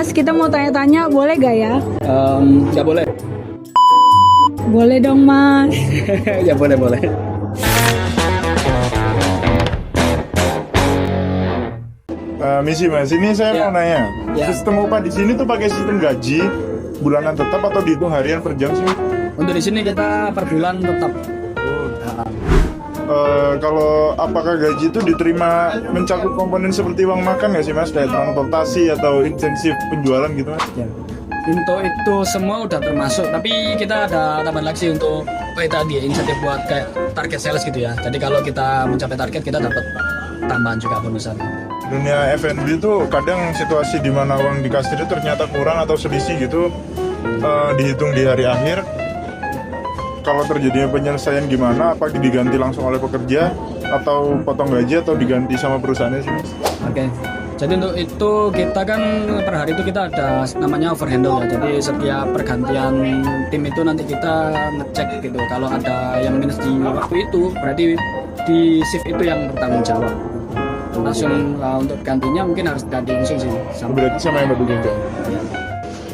Mas, kita mau tanya-tanya, boleh gak ya? Nggak boleh. Boleh dong, Mas. Ya boleh. Misi Mas, ini saya Ya. mau nanya, Ya. sistem upah di sini tuh pakai sistem gaji bulanan tetap atau dihitung harian per jam sih? Untuk di sini kita per bulan tetap. Kalau apakah gaji itu diterima mencakup komponen seperti uang makan nggak sih Mas, kayak transportasi atau insentif penjualan gitu Mas? Ya. Untuk itu semua udah termasuk, tapi kita ada tambahan lagi untuk tadi insentif buat kayak target sales gitu ya. Jadi kalau kita mencapai target kita dapat tambahan juga bonusan. Dunia F&B itu kadang situasi di mana uang di kasir itu ternyata kurang atau selisih gitu, dihitung di hari akhir. Kalau terjadinya penyelesaian gimana? Apa diganti langsung oleh pekerja atau potong gaji atau diganti sama perusahaannya sih Mas? Oke. Jadi untuk itu kita kan per hari itu kita ada namanya overhandle ya. Jadi setiap pergantian tim itu nanti kita ngecek gitu. Kalau ada yang minus di waktu itu berarti di shift itu yang bertanggung jawab. Langsung untuk gantinya mungkin harus ganti langsung sih. Berarti sama yang baru juga.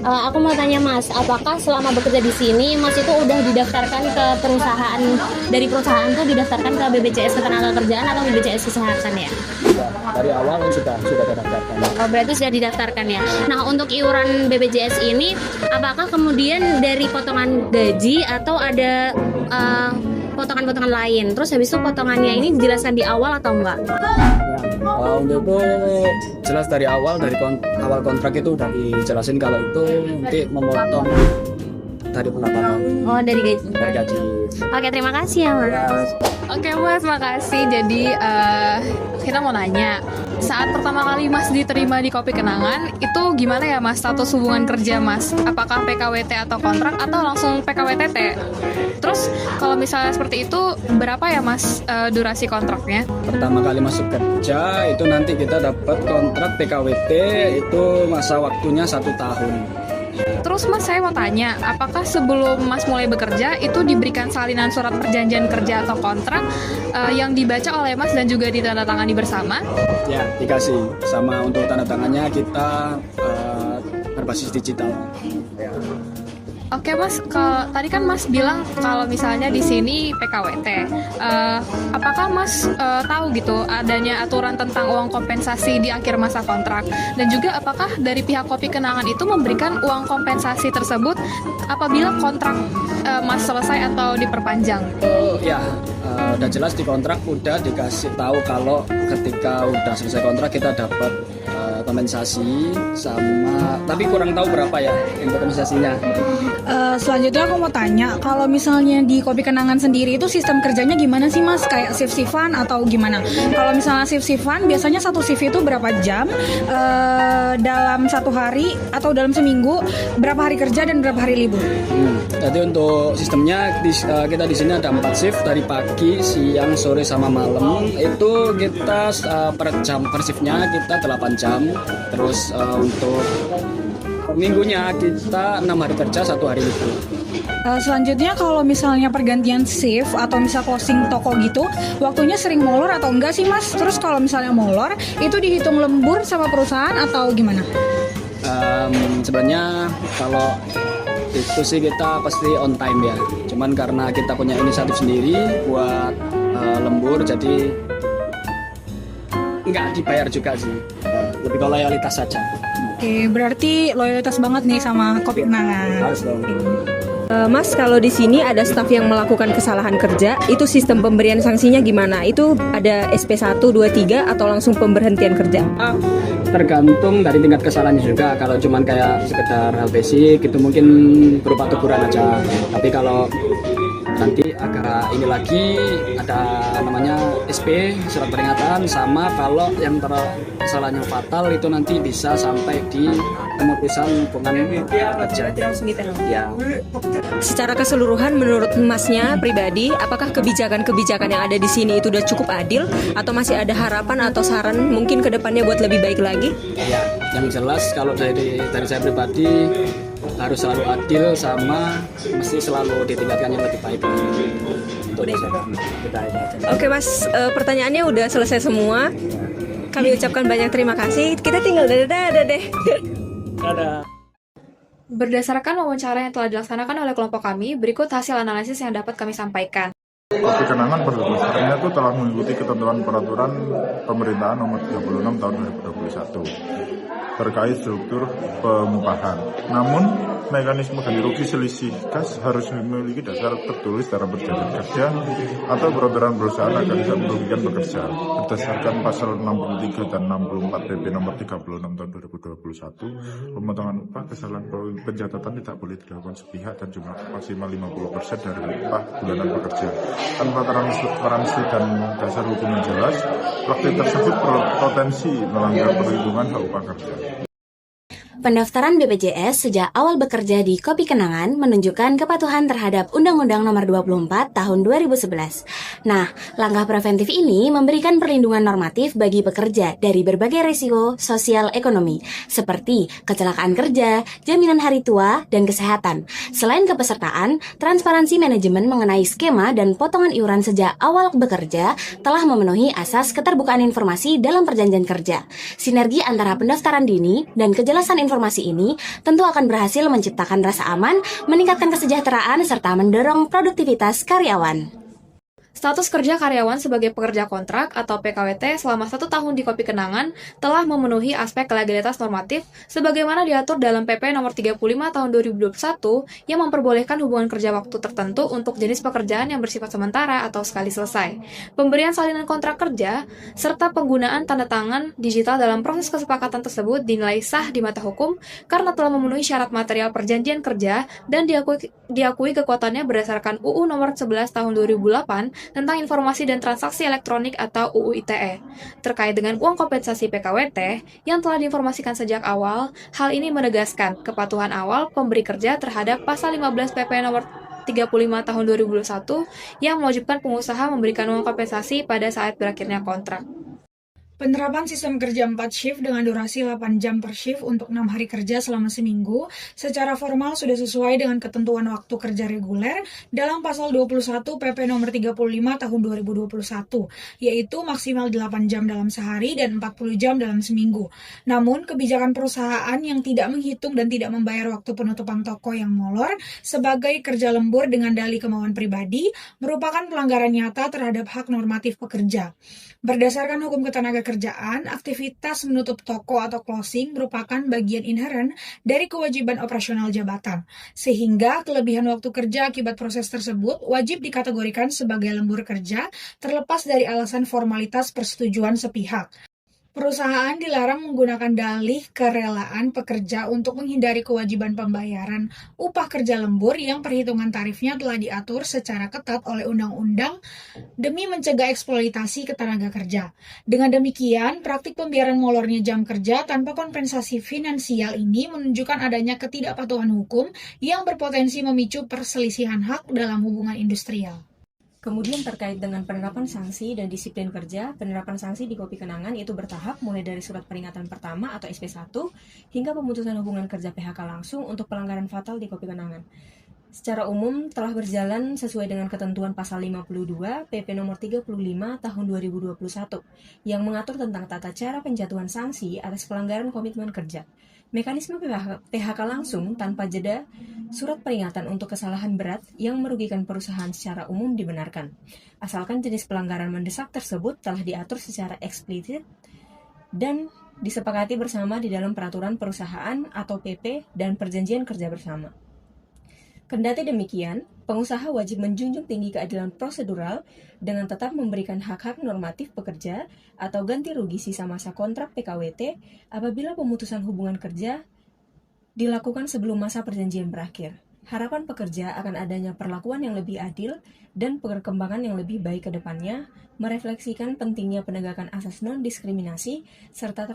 Aku mau tanya Mas, apakah selama bekerja di sini Mas itu udah didaftarkan ke perusahaan, dari perusahaan tuh didaftarkan ke BPJS Ketenagakerjaan atau BPJS Kesehatan ya? Dari awal sudah terdaftarkan. Oh, berarti sudah didaftarkan ya. Nah, untuk iuran BPJS ini apakah kemudian dari potongan gaji atau ada potongan-potongan lain? Terus habis itu potongannya ini dijelaskan di awal atau enggak? Untuk itu jelas dari awal awal kontrak itu udah dijelasin kalau itu nanti memotong dari pendapatan. Oh, dari gaji. Dari gaji. Oke, terima kasih ya Mas. Oke Mas, makasih. Jadi kita mau nanya, saat pertama kali Mas diterima di Kopi Kenangan, itu gimana ya Mas status hubungan kerja Mas? Apakah PKWT atau kontrak atau langsung PKWTT? Terus kalau misalnya seperti itu, berapa ya Mas durasi kontraknya? Pertama kali masuk kerja itu nanti kita dapat kontrak PKWT itu masa waktunya 1 tahun. Terus Mas, saya mau tanya, apakah sebelum Mas mulai bekerja itu diberikan salinan surat perjanjian kerja atau kontrak yang dibaca oleh Mas dan juga ditandatangani bersama? Ya, dikasih. Sama untuk tanda tangannya kita berbasis digital. Ya. Oke Mas, tadi kan Mas bilang kalau misalnya di sini PKWT, apakah Mas tahu gitu adanya aturan tentang uang kompensasi di akhir masa kontrak? Dan juga apakah dari pihak Kopi Kenangan itu memberikan uang kompensasi tersebut apabila kontrak Mas selesai atau diperpanjang? Ya, udah jelas di kontrak udah dikasih tahu kalau ketika udah selesai kontrak kita dapat kompensasi sama, tapi kurang tahu berapa ya untuk kompensasinya. Selanjutnya aku mau tanya, kalau misalnya di Kopi Kenangan sendiri itu sistem kerjanya gimana sih Mas? Kayak shift-shiftan atau gimana? Kalau misalnya shift-shiftan, biasanya satu shift itu berapa jam? Dalam satu hari atau dalam seminggu, berapa hari kerja dan berapa hari libur? Jadi untuk sistemnya kita di sini ada 4 shift dari pagi, siang, sore sama malam. Itu kita per shiftnya kita 8 jam. Terus untuk minggunya kita 6 hari kerja, 1 hari libur. Selanjutnya kalau misalnya pergantian shift atau misal closing toko gitu, waktunya sering molor atau enggak sih Mas? Terus kalau misalnya molor, itu dihitung lembur sama perusahaan atau gimana? Sebenarnya kalau itu sih kita pasti on time ya. Cuman karena kita punya inisiatif sendiri buat lembur, jadi nggak dibayar juga sih. Lebih ke loyalitas saja. Oke, berarti loyalitas banget nih sama Kopi Kenangan. Harus dong. Mas, kalau di sini ada staf yang melakukan kesalahan kerja, itu sistem pemberian sanksinya gimana? Itu ada SP1, 2, 3 atau langsung pemberhentian kerja? Tergantung dari tingkat kesalahannya juga. Kalau cuman kayak sekedar hal basic itu mungkin berupa teguran aja. Tapi kalau nanti agak ini lagi ada namanya SP, surat peringatan, sama kalau yang kesalahannya fatal itu nanti bisa sampai di pemutusan hubungan kerja. Ya. Secara keseluruhan menurut Masnya pribadi, apakah kebijakan-kebijakan yang ada di sini itu udah cukup adil atau masih ada harapan atau saran mungkin ke depannya buat lebih baik lagi? Ya, yang jelas kalau dari saya pribadi harus selalu adil sama mesti selalu ditingkatkan yang lebih baik untuk Oke Mas, pertanyaannya udah selesai semua. Kami ucapkan banyak terima kasih. Kita tinggal dadah deh. Dadah. Berdasarkan wawancara yang telah dilaksanakan oleh kelompok kami, berikut hasil analisis yang dapat kami sampaikan. Kopi Kenangan pada dasarnya itu telah mengikuti ketentuan peraturan pemerintahan nomor 36 tahun 2021 terkait struktur pengupahan. Namun, mekanisme ganti rugi selisih kas harus memiliki dasar tertulis dalam perjanjian kerja atau peraturan perusahaan agar bisa merugikan pekerja. Berdasarkan pasal 63 dan 64 PP nomor 36 tahun 2021, pemotongan upah kesalahan pencatatan tidak boleh dilakukan sepihak dan jumlah maksimal 50% dari upah bulanan pekerja. Tanpa transparansi dan dasar hukum yang jelas, praktik tersebut berpotensi melanggar perlindungan hak upah kerja. Pendaftaran BPJS sejak awal bekerja di Kopi Kenangan menunjukkan kepatuhan terhadap Undang-Undang Nomor 24 Tahun 2011. Nah, langkah preventif ini memberikan perlindungan normatif bagi pekerja dari berbagai risiko sosial ekonomi, seperti kecelakaan kerja, jaminan hari tua, dan kesehatan. Selain kepesertaan, transparansi manajemen mengenai skema dan potongan iuran sejak awal bekerja telah memenuhi asas keterbukaan informasi dalam perjanjian kerja. Sinergi antara pendaftaran dini dan kejelasan informasi ini tentu akan berhasil menciptakan rasa aman, meningkatkan kesejahteraan, serta mendorong produktivitas karyawan. Status kerja karyawan sebagai pekerja kontrak atau PKWT selama 1 tahun di Kopi Kenangan telah memenuhi aspek legalitas normatif sebagaimana diatur dalam PP Nomor 35 Tahun 2021 yang memperbolehkan hubungan kerja waktu tertentu untuk jenis pekerjaan yang bersifat sementara atau sekali selesai, pemberian salinan kontrak kerja, serta penggunaan tanda tangan digital dalam proses kesepakatan tersebut dinilai sah di mata hukum karena telah memenuhi syarat material perjanjian kerja dan diakui kekuatannya berdasarkan UU Nomor 11 Tahun 2008 tentang Informasi dan Transaksi Elektronik atau UU ITE. Terkait dengan uang kompensasi PKWT yang telah diinformasikan sejak awal, hal ini menegaskan kepatuhan awal pemberi kerja terhadap pasal 15 PP nomor 35 tahun 2021 yang mewajibkan pengusaha memberikan uang kompensasi pada saat berakhirnya kontrak. Penerapan sistem kerja 4 shift dengan durasi 8 jam per shift untuk 6 hari kerja selama seminggu secara formal sudah sesuai dengan ketentuan waktu kerja reguler dalam pasal 21 PP nomor 35 tahun 2021, yaitu maksimal 8 jam dalam sehari dan 40 jam dalam seminggu. Namun, kebijakan perusahaan yang tidak menghitung dan tidak membayar waktu penutupan toko yang molor sebagai kerja lembur dengan dalih kemauan pribadi merupakan pelanggaran nyata terhadap hak normatif pekerja. Berdasarkan hukum ketenagakerjaan, aktivitas menutup toko atau closing merupakan bagian inheren dari kewajiban operasional jabatan, sehingga kelebihan waktu kerja akibat proses tersebut wajib dikategorikan sebagai lembur kerja terlepas dari alasan formalitas persetujuan sepihak. Perusahaan dilarang menggunakan dalih kerelaan pekerja untuk menghindari kewajiban pembayaran upah kerja lembur yang perhitungan tarifnya telah diatur secara ketat oleh undang-undang demi mencegah eksploitasi ketenaga kerja. Dengan demikian, praktik pembiaran molornya jam kerja tanpa kompensasi finansial ini menunjukkan adanya ketidakpatuhan hukum yang berpotensi memicu perselisihan hak dalam hubungan industrial. Kemudian terkait dengan penerapan sanksi dan disiplin kerja, penerapan sanksi di Kopi Kenangan itu bertahap mulai dari surat peringatan pertama atau SP1 hingga pemutusan hubungan kerja PHK langsung untuk pelanggaran fatal di Kopi Kenangan. Secara umum telah berjalan sesuai dengan ketentuan pasal 52 PP nomor 35 tahun 2021 yang mengatur tentang tata cara penjatuhan sanksi atas pelanggaran komitmen kerja. Mekanisme PHK langsung tanpa jeda surat peringatan untuk kesalahan berat yang merugikan perusahaan secara umum dibenarkan, asalkan jenis pelanggaran mendesak tersebut telah diatur secara eksplisit dan disepakati bersama di dalam peraturan perusahaan atau PP dan perjanjian kerja bersama. Kendati demikian, pengusaha wajib menjunjung tinggi keadilan prosedural dengan tetap memberikan hak-hak normatif pekerja atau ganti rugi sisa masa kontrak PKWT apabila pemutusan hubungan kerja dilakukan sebelum masa perjanjian berakhir. Harapan pekerja akan adanya perlakuan yang lebih adil dan perkembangan yang lebih baik ke depannya merefleksikan pentingnya penegakan asas non-diskriminasi serta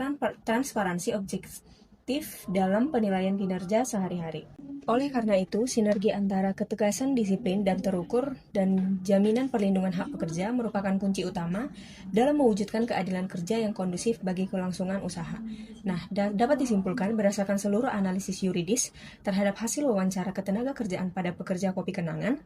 transparansi objektif dalam penilaian kinerja sehari-hari. Oleh karena itu, sinergi antara ketegasan disiplin dan terukur dan jaminan perlindungan hak pekerja merupakan kunci utama dalam mewujudkan keadilan kerja yang kondusif bagi kelangsungan usaha. Nah, dapat disimpulkan berdasarkan seluruh analisis yuridis terhadap hasil wawancara ketenaga kerjaan pada pekerja Kopi Kenangan,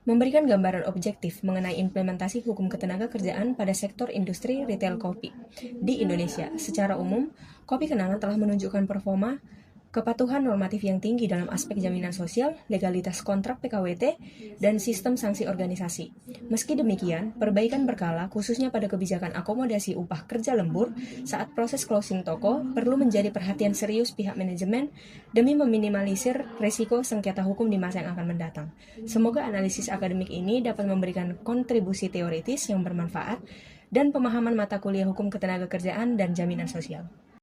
memberikan gambaran objektif mengenai implementasi hukum ketenaga kerjaan pada sektor industri retail kopi di Indonesia. Secara umum, Kopi Kenangan telah menunjukkan performa kepatuhan normatif yang tinggi dalam aspek jaminan sosial, legalitas kontrak PKWT, dan sistem sanksi organisasi. Meski demikian, perbaikan berkala khususnya pada kebijakan akomodasi upah kerja lembur saat proses closing toko perlu menjadi perhatian serius pihak manajemen demi meminimalisir resiko sengketa hukum di masa yang akan mendatang. Semoga analisis akademik ini dapat memberikan kontribusi teoritis yang bermanfaat dan pemahaman mata kuliah hukum ketenagakerjaan dan jaminan sosial.